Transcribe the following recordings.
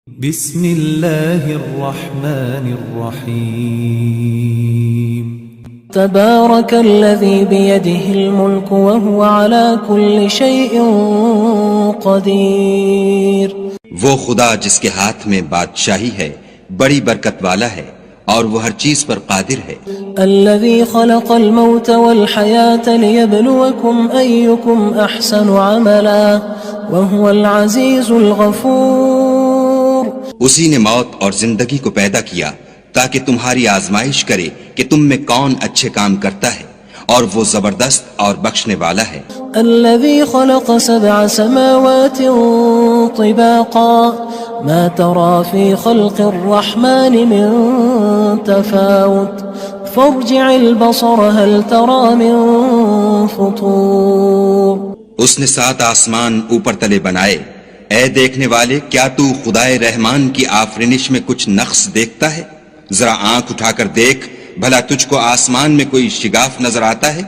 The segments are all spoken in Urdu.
بسم اللہ الرحمن الرحیم تبارك الذي بيده الملك وهو على كل شيء قدير. وہ خدا جس کے ہاتھ میں بادشاہی ہے بڑی برکت والا ہے اور وہ ہر چیز پر قادر ہے. الذي خلق الموت والحياة ليبلوكم أيكم أحسن عملا وهو العزيز الغفور. اسی نے موت اور زندگی کو پیدا کیا تاکہ تمہاری آزمائش کرے کہ تم میں کون اچھے کام کرتا ہے اور وہ زبردست اور بخشنے والا ہے. الذي خلق 7 سماوات طباقا ما ترى في خلق الرحمن من تفاوت فارجع البصر هل ترى من فطور. اس نے 7 آسمان اوپر تلے بنائے. اے دیکھنے والے کیا تو خدائے رحمان کی آفرینش میں کچھ نقص دیکھتا ہے؟ ذرا آنکھ اٹھا کر دیکھ بھلا تجھ کو آسمان میں کوئی شگاف نظر آتا ہے؟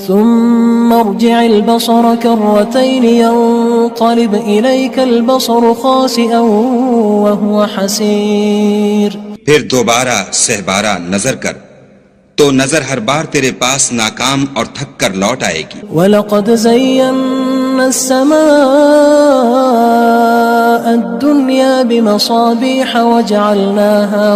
ثم ارجع البصر كرتين ينقلب إليك البصر خاسئا وهو حسير. پھر دوبارہ سہبارہ نظر کر تو نظر ہر بار تیرے پاس ناکام اور تھک کر لوٹ آئے گی. وَلَقَدْ زَيَّنَّا السَّمَاءَ الدُّنْيَا بِمَصَابِيحَ وَجَعَلْنَاهَا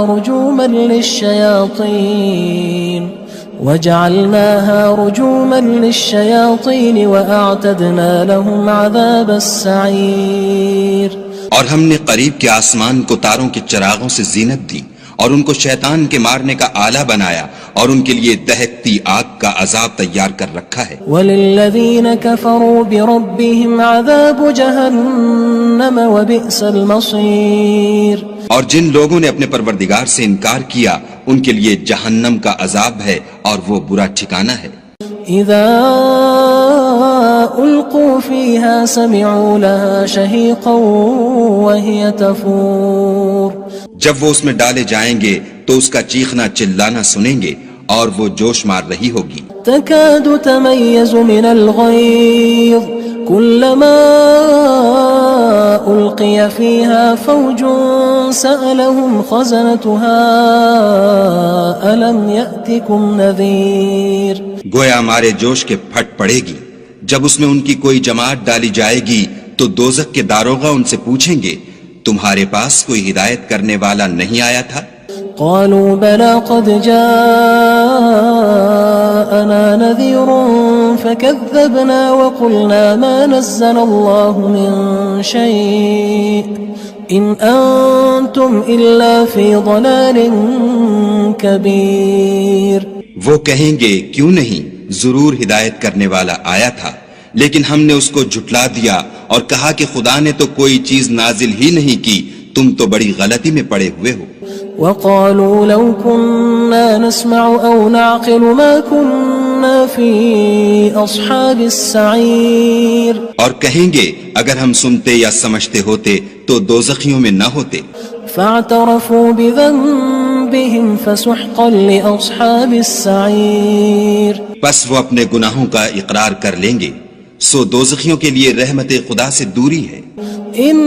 رُجُومًا لِلشَّيَاطِينِ وَأَعْتَدْنَا لَهُمْ عَذَابَ السَّعِيرِ. اور ہم نے قریب کے آسمان کو تاروں کے چراغوں سے زینت دی اور ان کو شیطان کے مارنے کا آلہ بنایا اور ان کے لیے دہکتی آگ کا عذاب تیار کر رکھا ہے. وَلِلَّذِينَ كَفَرُوا بِرَبِّهِمْ عَذَابُ جَهَنَّمَ وَبِئْسَ الْمَصِيرُ. اور جن لوگوں نے اپنے پروردگار سے انکار کیا ان کے لیے جہنم کا عذاب ہے اور وہ برا ٹھکانہ ہے. اذا القوا فيها سمعوا لها شهيقا وهي تفور. جب وہ اس میں ڈالے جائیں گے تو اس کا چیخنا چلانا سنیں گے اور وہ جوش مار رہی ہوگی. تكاد تميز من الغيظ كلما ألقي فيها فوج سألهم خزنتها ألم يأتكم نذير. گویا مارے جوش کے پھٹ پڑے گی. جب اس میں ان کی کوئی جماعت ڈالی جائے گی تو دوزخ کے داروغہ ان سے پوچھیں گے تمہارے پاس کوئی ہدایت کرنے والا نہیں آیا تھا؟ قالوا بلى قد جاءنا نذير فكذبنا وقلنا ما نزل الله من شيء إن أنتم إلا في ضلال كبير. وہ کہیں گے کیوں نہیں، ضرور ہدایت کرنے والا آیا تھا لیکن ہم نے اس کو جھٹلا دیا اور کہا کہ خدا نے تو کوئی چیز نازل ہی نہیں کی، تم تو بڑی غلطی میں پڑے ہوئے ہو. وقالوا لو كنا نسمع أو نعقل ما كنا في أصحاب السعير. اور کہیں گے اگر ہم سنتے یا سمجھتے ہوتے تو دوزخیوں میں نہ ہوتے. فاعترفوا بذنبهم فسحقا لأصحاب السعير. پس وہ اپنے گناہوں کا اقرار کر لیں گے سو دوزخیوں کے لیے رحمت خدا سے دوری ہے. ان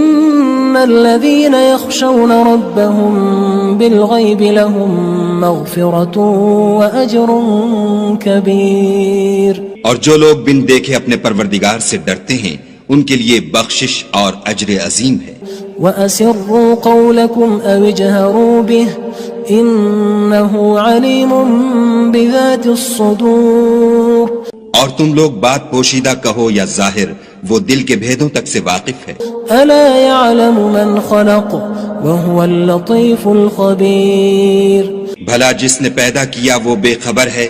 الذين يخشون ربهم بالغيب لهم مغفرة وأجر كبير. اور جو لوگ بن دیکھے اپنے پروردگار سے ڈرتے ہیں ان کے لیے بخشش اور اجر عظیم ہے. وَأَسِرُّوا قَوْلَكُمْ أَوِ اجْهَرُوا بِهِ إِنَّهُ عَلِيمٌ بِذَاتِ الصُّدُورِ. اور تم لوگ بات پوشیدہ کہو یا ظاہر وہ دل کے بھیدوں تک سے واقف ہے. أَلَا يَعْلَمُ مَنْ خَلَقَ وَهُوَ اللَّطِيفُ الْخَبِيرُ. بھلا جس نے پیدا کیا وہ بے خبر ہے،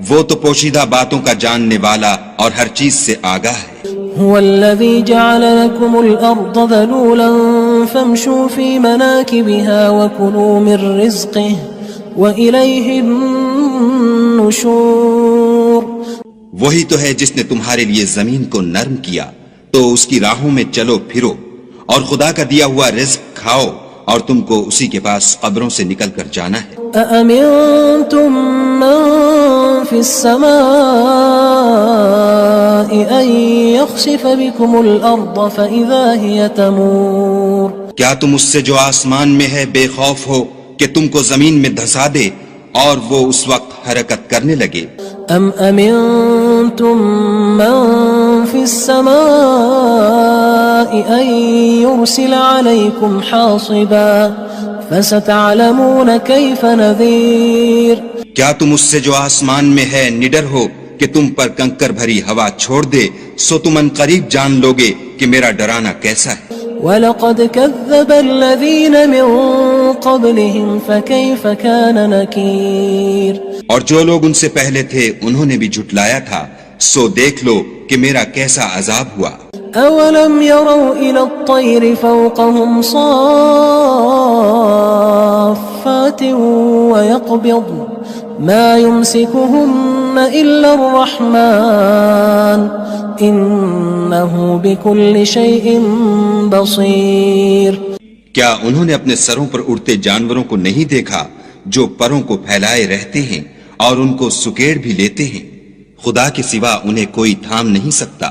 وہ تو پوشیدہ باتوں کا جاننے والا اور ہر چیز سے آگاہ ہے. هو الذي جعل لكم الأرض ذلولا فامشوا في مناكبها وكلوا من رزقه وإليه النشور. وہی تو ہے جس نے تمہارے لیے زمین کو نرم کیا تو اس کی راہوں میں چلو پھرو اور خدا کا دیا ہوا رزق کھاؤ اور تم کو اسی کے پاس قبروں سے نکل کر جانا ہے. أأمنتم من في السماء أن يخسف بكم الأرض فإذا هي تمور. کیا تم اس سے جو آسمان میں ہے بے خوف ہو کہ تم کو زمین میں دھسا دے اور وہ اس وقت حرکت کرنے لگے؟ ام امنتم من في السماء ان يرسل عليكم حاصبا فستعلمون كيف نذير کیا تم اس سے جو آسمان میں ہے نڈر ہو کہ تم پر کنکر بھری ہوا چھوڑ دے، سو تم ان قریب جان لوگے کہ میرا ڈرانا کیسا ہے۔ وَلَقَدْ كَذَّبَ الَّذِينَ مِن قَبْلِهِمْ فَكَيْفَ كَانَ نَكِيرٌ اور جو لوگ ان سے پہلے تھے انہوں نے بھی جھٹلایا تھا، سو دیکھ لو کہ میرا کیسا عذاب ہوا۔ أَوَلَمْ يَرَوْا إِلَى الطَّيْرِ فَوْقَهُمْ صَافَّاتٍ وَيَقْبِضْنَ مَا يُمْسِكُهُنَّ إِلَّا الرَّحْمَنُ إِنَّهُ بِكُلِّ شَيْءٍ بَصِيرٌ کیا انہوں نے اپنے سروں پر اڑتے جانوروں کو نہیں دیکھا جو پروں کو پھیلائے رہتے ہیں اور ان کو سکیڑ بھی لیتے ہیں؟ خدا کے سوا انہیں کوئی تھام نہیں سکتا،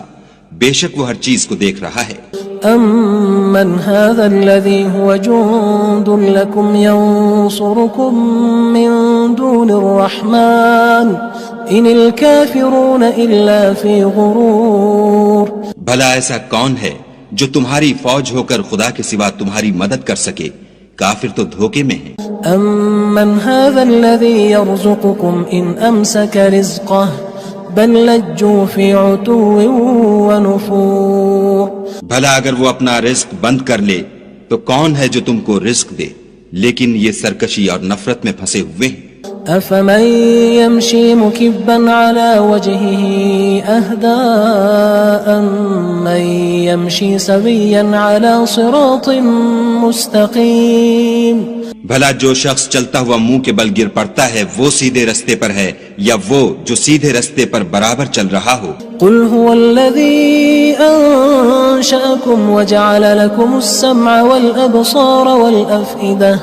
بے شک وہ ہر چیز کو دیکھ رہا ہے۔ أَمَّنْ هَذَا الَّذِي هُوَ جُندٌ لَكُمْ يَنصُرُكُم مِّن دُونِ الرَّحْمَنِ إِنِ الْكَافِرُونَ إِلَّا فِي غُرُورٍ بھلا ایسا کون ہے جو تمہاری فوج ہو کر خدا کے سوا تمہاری مدد کر سکے؟ کافر تو دھوکے میں ہیں۔ أَمَّنْ هَذَا الَّذِي يَرْزُقُكُمْ إِنْ أَمْسَكَ رِزْقَهُ بَلْ لَجُّوا فِي عُتُوٍّ وَنُفُورٍ بھلا اگر وہ اپنا رزق بند کر لے تو کون ہے جو تم کو رزق دے؟ لیکن یہ سرکشی اور نفرت میں پھنسے ہوئے ہیں۔ أَفَمَن يَمْشِي مُكِبًّا عَلَى وَجْهِهِ أَهْدَىٰ أَمَّن يَمْشِي سَوِيًّا عَلَى صِرَاطٍ مُّسْتَقِيمٍ بھلا جو شخص چلتا ہوا منہ کے بل گر پڑتا ہے وہ سیدھے رستے پر ہے یا وہ جو سیدھے رستے پر برابر چل رہا ہو؟ قُلْ هُوَ الَّذِي أَنشَأَكُمْ وَجَعَلَ لَكُمُ السَّمْعَ وَالْأَبْصَارَ وَالْأَفْئِدَةَ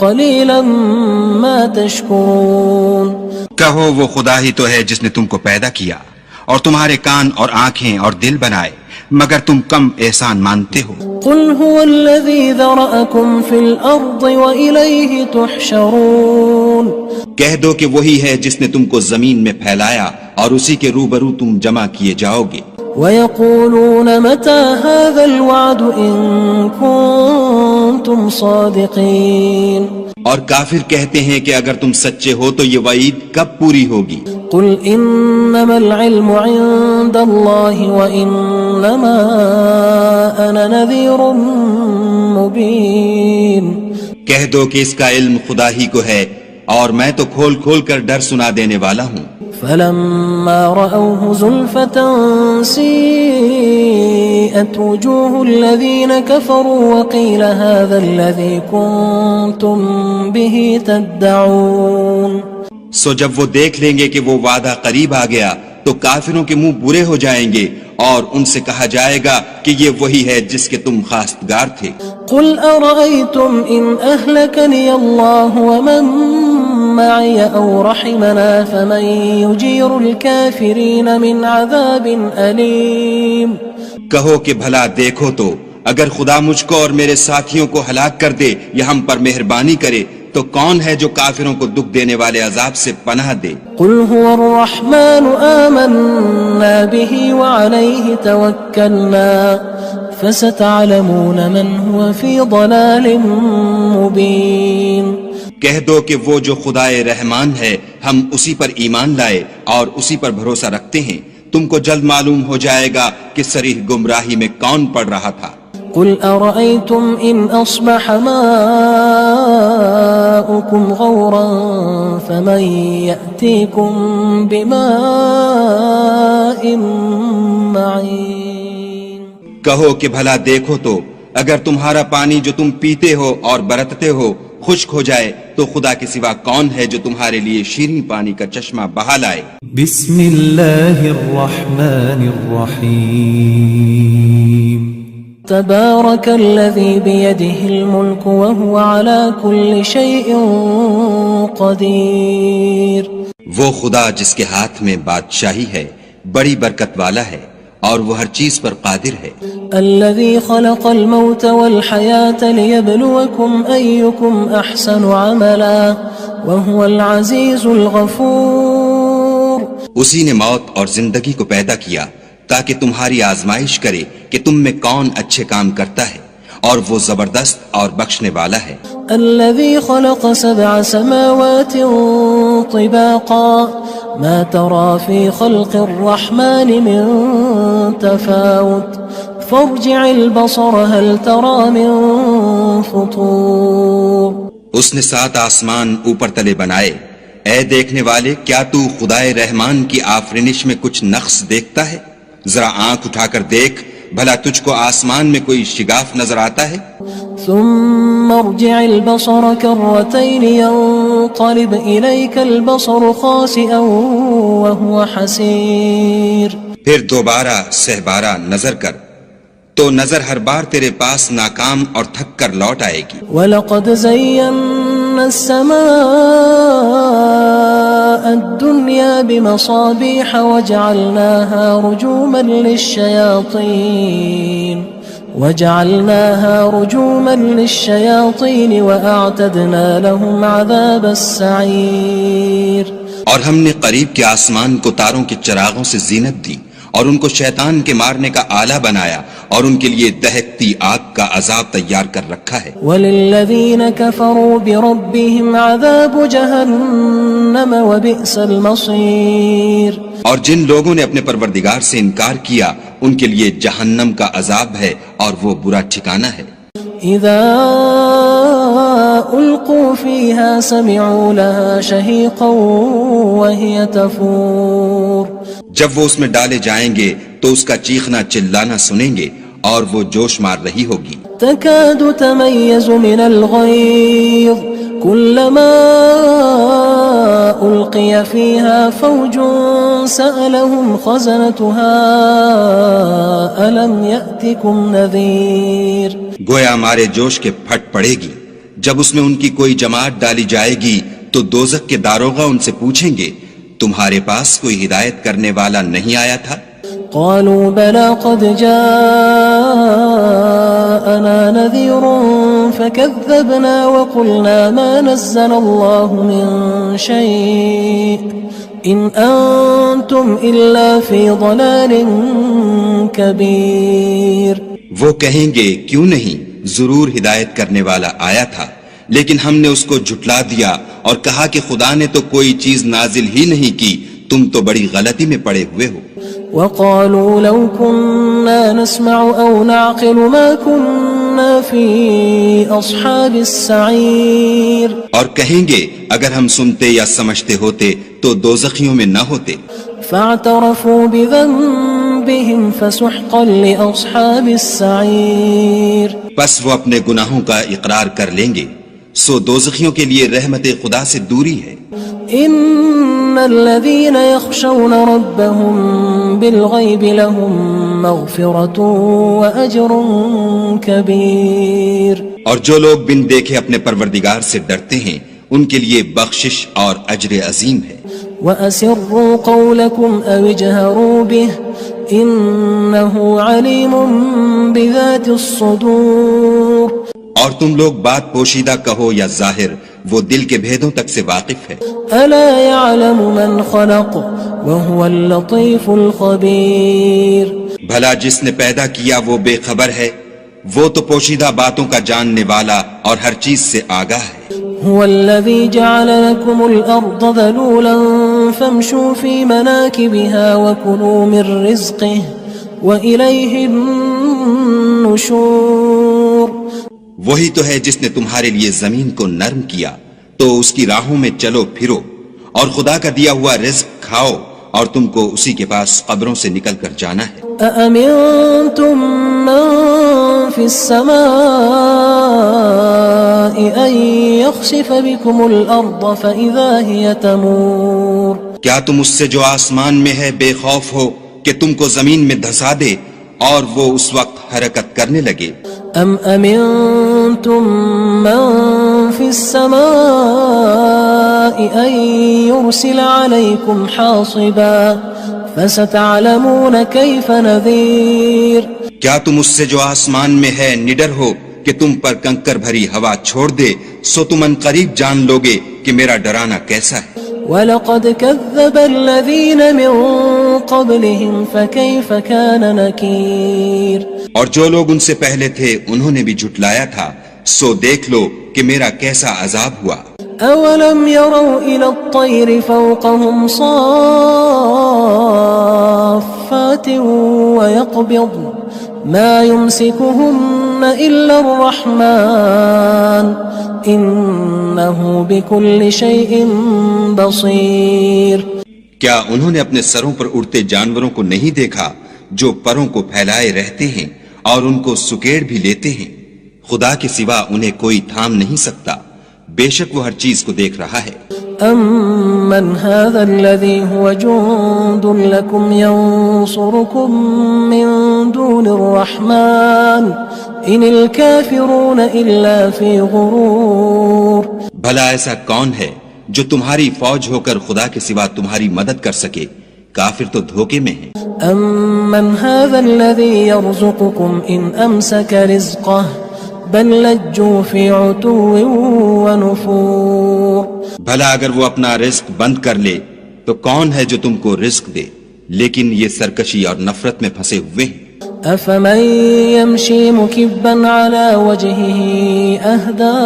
قَلِيلًا مَا تَشْكُرُونَ کہو وہ خدا ہی تو ہے جس نے تم کو پیدا کیا اور تمہارے کان اور آنکھیں اور دل بنائے، مگر تم کم احسان مانتے ہو۔ قُلْ هُوَ الَّذِي ذَرَأَكُمْ فِي الْأَرْضِ وَإِلَيْهِ تُحْشَرُونَ کہہ دو کہ وہی ہے جس نے تم کو زمین میں پھیلایا اور اسی کے روبرو تم جمع کیے جاؤ گے۔ وَيَقُولُونَ مَتَى هَذَا الْوَعْدُ إِن كُنتُمْ صَادِقِينَ اور کافر کہتے ہیں کہ اگر تم سچے ہو تو یہ وعید کب پوری ہوگی؟ قُلْ إِنَّمَا الْعِلْمُ عِندَ اللَّهِ وَإِنَّمَا أَنَا نَذِيرٌ مُّبِينٌ کہہ دو کہ اس کا علم خدا ہی کو ہے اور میں تو کھول کھول کر ڈر سنا دینے والا ہوں۔ فَلَمَّا رَأَوْهُ زُلْفَةً سِيئَتْ وُجُوهُ الَّذِينَ كَفَرُوا وَقِيلَ هَذَا الَّذِي كُنتُم بِهِ تَدَّعُونَ سو جب وہ دیکھ لیں گے کہ وہ وعدہ قریب آ گیا تو کافروں کے منہ برے ہو جائیں گے اور ان سے کہا جائے گا کہ یہ وہی ہے جس کے تم خواستگار تھے۔ قُلْ أَرَأَيْتُمْ إِنْ أَهْلَكَنِيَ اللَّهُ وَمَن مَّعِيَ أَوْ رَحِمَنَا فَمَن يُجِيرُ الْكَافِرِينَ مِنْ عَذَابٍ أَلِيمٍ کہو کہ بھلا دیکھو تو اگر خدا مجھ کو اور میرے ساتھیوں کو ہلاک کر دے یا ہم پر مہربانی کرے تو کون ہے جو کافروں کو دکھ دینے والے عذاب سے پناہ دے؟ قُلْ هُوَ الرَّحْمَنُ آمَنَّا بِهِ وَعَلَيْهِ تَوَكَّلْنَا فَسَتَعْلَمُونَ مَنْ هُوَ فِي ضَلَالٍ مُّبِينٍ کہہ دو کہ وہ جو خدائے رحمان ہے ہم اسی پر ایمان لائے اور اسی پر بھروسہ رکھتے ہیں، تم کو جلد معلوم ہو جائے گا کہ صریح گمراہی میں کون پڑ رہا تھا۔ قُلْ أَرَأَيْتُمْ إِنْ أَصْبَحَ مَاؤُكُمْ غَوْرًا فَمَن يَأْتِيكُم بِمَاءٍ مَّعِينٍ کہو کہ بھلا دیکھو تو اگر تمہارا پانی جو تم پیتے ہو اور برتتے ہو خشک ہو جائے تو خدا کے سوا کون ہے جو تمہارے لیے شیریں پانی کا چشمہ بہا لائے؟ بسم اللہ الرحمن الرحیم تبارك الذي بيده الملك وهو على كل شيء قدير وہ خدا جس کے ہاتھ میں بادشاہی ہے بڑی برکت والا ہے اور وہ ہر چیز پر قادر ہے. الذي خلق الموت والحياة ليبلوكم أيكم أحسن عملا وهو العزيز الغفور. اسی نے موت اور زندگی کو پیدا کیا تاکہ تمہاری آزمائش کرے کہ تم میں کون اچھے کام کرتا ہے، اور وہ زبردست اور بخشنے والا ہے. الذي خلق 7 سماوات طباقا ما ترى في خلق الرحمن من تفاوت فارجع البصر هل ترى من فطور. اس نے 7 آسمان اوپر تلے بنائے. اے دیکھنے والے، کیا تو خدائے رحمان کی آفرینش میں کچھ نقص دیکھتا ہے؟ ذرا آنکھ اٹھا کر دیکھ، بھلا تجھ کو آسمان میں کوئی شگاف نظر آتا ہے؟ ثم ارجع البصر كرتين ينقلب إليك البصر خاسئا وهو حسير. پھر دوبارہ سہبارہ نظر کر تو نظر ہر بار تیرے پاس ناکام اور تھک کر لوٹ آئے گی. وَلَقَدْ زَيَّنَّا السَّمَاءَ الدُّنْيَا بِمَصَابِيحَ وَجَعَلْنَاهَا رُجُومًا لِلشَّيَاطِينِ وَأَعْتَدْنَا لَهُمْ عَذَابَ السَّعِيرِ. اور ہم نے قریب کے آسمان کو تاروں کے چراغوں سے زینت دی اور ان کو شیطان کے مارنے کا آلہ بنایا اور ان کے لیے دہکتی آگ کا عذاب تیار کر رکھا ہے. وَلِلَّذِينَ كَفَرُوا بِرَبِّهِمْ عَذَابُ جَهَنَّمَ وَبِئْسَ الْمَصِيرُ. اور جن لوگوں نے اپنے پروردگار سے انکار کیا ان کے لیے جہنم کا عذاب ہے اور وہ برا ٹھکانہ ہے. اذا القوا فيها سمعوا لها شهيقا وهي تفور. جب وہ اس میں ڈالے جائیں گے تو اس کا چیخنا چلانا سنیں گے اور وہ جوش مار رہی ہوگی. تكاد تميز من الغيظ كلما ألقي فيها فوج سألهم خزنتها ألم يأتكم نذير. گویا ہمارے جوش کے پھٹ پڑے گی. جب اس میں ان کی کوئی جماعت ڈالی جائے گی تو دوزخ کے داروغہ ان سے پوچھیں گے تمہارے پاس کوئی ہدایت کرنے والا نہیں آیا تھا؟ قالوا بلى قد جاءنا نذير فكذبنا وقلنا ما نزل الله من شيء إن أنتم إلا في ضلال كبير. وہ کہیں گے کیوں نہیں، ضرور ہدایت کرنے والا آیا تھا، لیکن ہم نے اس کو جھٹلا دیا اور کہا کہ خدا نے تو کوئی چیز نازل ہی نہیں کی، تم تو بڑی غلطی میں پڑے ہوئے ہو. وقالوا لو كنا نسمع أو نعقل ما كنا في أصحاب السعير. اور کہیں گے اگر ہم سنتے یا سمجھتے ہوتے تو دوزخیوں میں نہ ہوتے. فاعترفوا بذنبهم فسحقا لأصحاب السعير. بس وہ اپنے گناہوں کا اقرار کر لیں گے، سو دوزخیوں کے لیے رحمت خدا سے دوری ہے. ان الذين يخشون ربهم بالغيب لهم مغفرة واجر كبير. اور جو لوگ بن دیکھے اپنے پروردگار سے ڈرتے ہیں ان کے لیے بخشش اور اجر عظیم ہے. واسروا قولكم او اجهروا به انه عليم بذات الصدور. اور تم لوگ بات پوشیدہ کہو یا ظاہر، وہ دل کے بھیدوں تک سے واقف ہے. الا يعلم من خلق وهو اللطيف الخبير. بھلا جس نے پیدا کیا وہ بے خبر ہے، وہ تو پوشیدہ باتوں کا جاننے والا اور ہر چیز سے آگاہ ہے. هو الذي جعل لكم الأرض ذلولا فامشوا في مناكبها وكلوا من رزقه وإليه النشور. وہی تو ہے جس نے تمہارے لیے زمین کو نرم کیا تو اس کی راہوں میں چلو پھرو اور خدا کا دیا ہوا رزق کھاؤ اور تم کو اسی کے پاس قبروں سے نکل کر جانا ہے. أأمنتم من في السماء أن يخسف بكم الأرض فإذا هي تمور. کیا تم اس سے جو آسمان میں ہے بے خوف ہو کہ تم کو زمین میں دھسا دے اور وہ اس وقت حرکت کرنے لگے؟ ام امنتم من في السماء ان يرسل عليكم حاصبا فستعلمون كيف نذير کیا تم اس سے جو آسمان میں ہے نڈر ہو کہ تم پر کنکر بھری ہوا چھوڑ دے، سو تم ان قریب جان لوگے کہ میرا ڈرانا کیسا ہے۔ وَلَقَدْ كَذَّبَ الَّذِينَ مِن قَبْلِهِمْ فَكَيْفَ كَانَ نَكِيرٌ اور جو لوگ ان سے پہلے تھے انہوں نے بھی جھٹلایا تھا، سو دیکھ لو کہ میرا کیسا عذاب ہوا۔ أَوَلَمْ يَرَوْا إِلَى الطَّيْرِ فَوْقَهُمْ صَافَّاتٍ وَيَقْبِضْنَ مَا يُمْسِكُهُنَّ إِلَّا الرَّحْمَنُ إِنَّهُ بِكُلِّ شَيْءٍ بَصِيرٌ کیا انہوں نے اپنے سروں پر اڑتے جانوروں کو نہیں دیکھا جو پروں کو پھیلائے رہتے ہیں اور ان کو سکیڑ بھی لیتے ہیں؟ خدا کے سوا انہیں کوئی تھام نہیں سکتا، بے شک وہ ہر چیز کو دیکھ رہا ہے۔ أَمَّنْ هَذَا الَّذِي هُوَ جُندٌ لَكُمْ يَنصُرُكُم مِّن دُونِ الرَّحْمَنِ إِنِ الْكَافِرُونَ إِلَّا فِي غُرُورٍ بھلا ایسا کون ہے جو تمہاری فوج ہو کر خدا کے سوا تمہاری مدد کر سکے؟ کافر تو دھوکے میں ہیں۔ أَمَّنْ هَذَا الَّذِي يَرْزُقُكُمْ إِنْ أَمْسَكَ رِزْقَهُ بل لجوا فی عتو ونفور بھلا اگر وہ اپنا رزق بند کر لے تو کون ہے جو تم کو رزق دے، لیکن یہ سرکشی اور نفرت میں پھنسے ہوئے ہیں۔ افمن يمشي مكبا على وجهه اهدى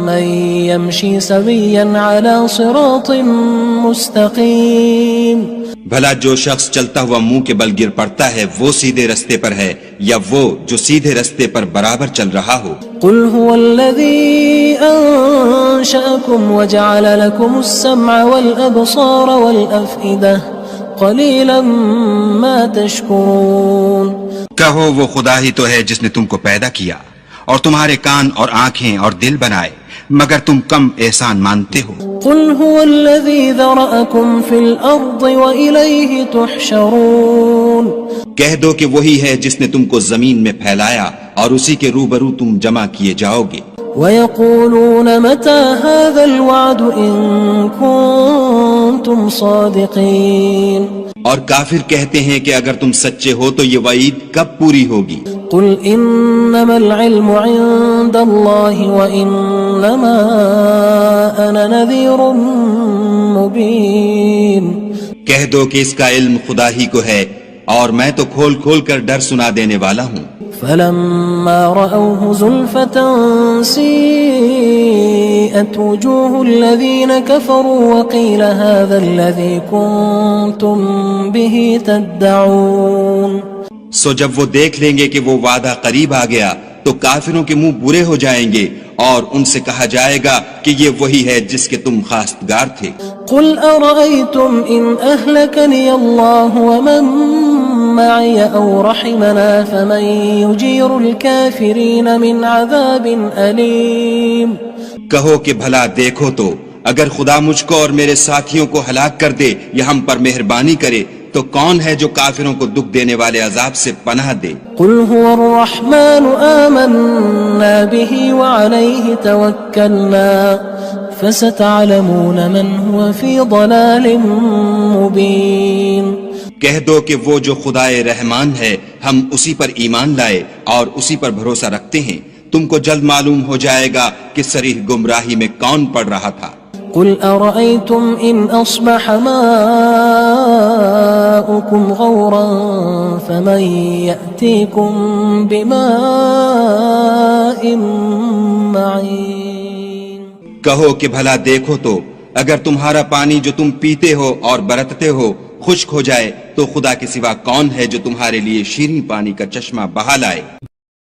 من يمشي سويا على صراط مستقيم بھلا جو شخص چلتا ہوا منہ کے بل گر پڑتا ہے وہ سیدھے رستے پر ہے یا وہ جو سیدھے رستے پر برابر چل رہا ہو؟ قل هو الذي انشأكم وجعل لكم السمع والابصار والافئدة قلیلا ما تشکرون کہو وہ خدا ہی تو ہے جس نے تم کو پیدا کیا اور تمہارے کان اور آنکھیں اور دل بنائے، مگر تم کم احسان مانتے ہو۔ قل هو الذي ذرأكم في الأرض وإليه تحشرون کہہ دو کہ وہی ہے جس نے تم کو زمین میں پھیلایا اور اسی کے روبرو تم جمع کیے جاؤ گے۔ وَيَقُولُونَ مَتَى هَذَا الْوَعْدُ إِن كُنتُمْ صَادِقِينَ اور کافر کہتے ہیں کہ اگر تم سچے ہو تو یہ وعید کب پوری ہوگی؟ قُلْ إِنَّمَا الْعِلْمُ عِندَ اللَّهِ وَإِنَّمَا أَنَا نَذِيرٌ مُبِينٌ کہہ دو کہ اس کا علم خدا ہی کو ہے اور میں تو کھول کھول کر ڈر سنا دینے والا ہوں۔ فَلَمَّا رَأَوْهُ زُلْفَةً سِيئَتْ وُجُوهُ الَّذِينَ كَفَرُوا وَقِيلَ هَذَا الَّذِي كُنتُم بِهِ تَدَّعُونَ سو جب وہ دیکھ لیں گے کہ وہ وعدہ قریب آ گیا تو کافروں کے منہ برے ہو جائیں گے اور ان سے کہا جائے گا کہ یہ وہی ہے جس کے تم خواستگار تھے۔ قُلْ أَرَأَيْتُمْ إِنْ أَهْلَكَنِيَ اللَّهُ وَمَن مَّعِيَ أَوْ رَحِمَنَا فَمَن يُجِيرُ الْكَافِرِينَ مِنْ عَذَابٍ أَلِيمٍ کہو کہ بھلا دیکھو تو اگر خدا مجھ کو اور میرے ساتھیوں کو ہلاک کر دے یا ہم پر مہربانی کرے تو کون ہے جو کافروں کو دکھ دینے والے عذاب سے پناہ دے؟ قُلْ هُوَ الرَّحْمَنُ آمَنَّا بِهِ وَعَلَيْهِ تَوَكَّلْنَا فَسَتَعْلَمُونَ مَنْ هُوَ فِي ضَلَالٍ مُبِينٍ کہہ دو کہ وہ جو خدائے رحمان ہے ہم اسی پر ایمان لائے اور اسی پر بھروسہ رکھتے ہیں، تم کو جلد معلوم ہو جائے گا کہ صریح گمراہی میں کون پڑ رہا تھا۔ قُلْ أَرَأَيْتُمْ إِنْ أَصْبَحَ مَاؤُكُمْ غَوْرًا فَمَنْ يَأْتِيكُمْ بِمَاءٍ مَّعِينٍ کہو کہ بھلا دیکھو تو اگر تمہارا پانی جو تم پیتے ہو اور برتتے ہو خشک ہو جائے تو خدا کے سوا کون ہے جو تمہارے لیے شیریں پانی کا چشمہ بہا لائے؟